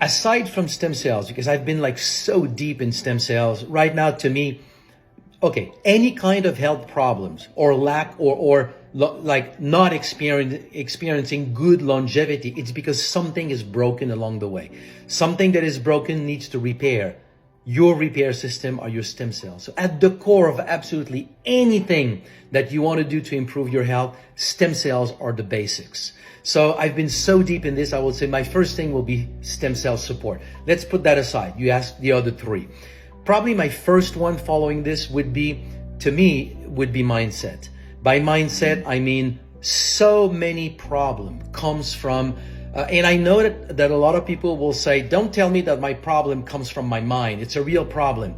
aside from stem cells, because I've been like so deep in stem cells right now, to me, okay, any kind of health problems or lack or like not experiencing good longevity, it's because something is broken along the way. Something that is broken needs to repair. Your repair system are your stem cells. So at the core of absolutely anything that you want to do to improve your health, stem cells are the basics. So I've been so deep in this, I will say my first thing will be stem cell support. Let's put that aside. You asked the other three. Probably my first one following this would be, to me, would be mindset. By mindset, I mean so many problem comes from, and I know that a lot of people will say, don't tell me that my problem comes from my mind. It's a real problem.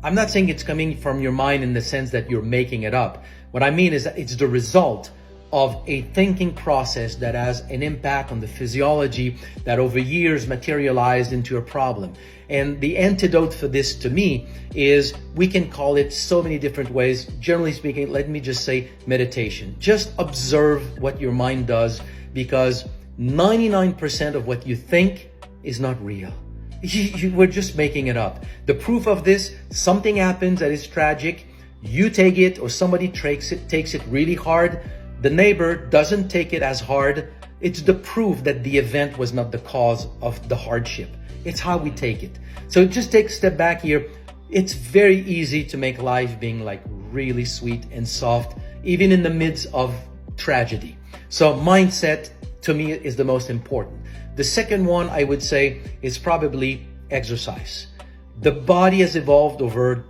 I'm not saying it's coming from your mind in the sense that you're making it up. What I mean is that it's the result of a thinking process that has an impact on the physiology that over years materialized into a problem. And the antidote for this, to me, is we can call it so many different ways. Generally speaking, let me just say meditation. Just observe what your mind does, because 99% of what you think is not real. We're just making it up. The proof of this, something happens that is tragic, you take it, or somebody takes it really hard, the neighbor doesn't take it as hard. It's the proof that the event was not the cause of the hardship. It's how we take it. So just take a step back here. It's very easy to make life being like really sweet and soft, even in the midst of tragedy. So mindset, to me, is the most important. The second one I would say is probably exercise. The body has evolved over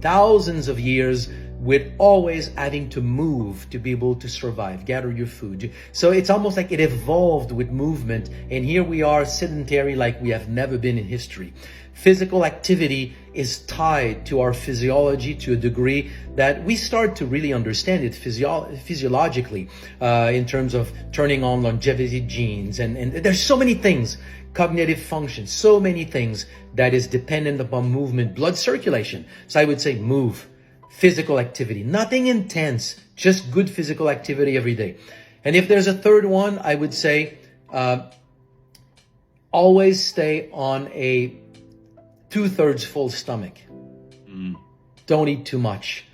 thousands of years with always having to move to be able to survive, gather your food. So it's almost like it evolved with movement, and here we are sedentary like we have never been in history. Physical activity is tied to our physiology to a degree that we start to really understand it physiologically in terms of turning on longevity genes, and there's so many things, cognitive function, so many things that is dependent upon movement, blood circulation. So I would say move. Physical activity, nothing intense, just good physical activity every day. And if there's a third one, I would say always stay on a 2/3 full stomach. Don't eat too much.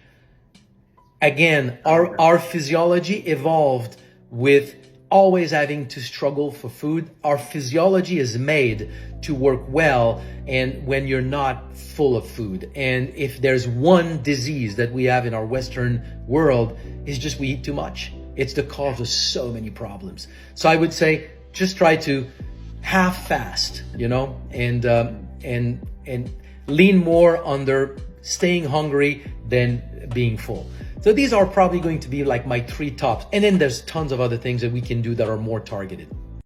Again, our physiology evolved with always having to struggle for food. Our physiology is made to work well and when you're not full of food. And if there's one disease that we have in our Western world, is just we eat too much. It's the cause of so many problems. So I would say just try to half fast, and lean more under staying hungry than being full. So these are probably going to be like my three tops. And then there's tons of other things that we can do that are more targeted.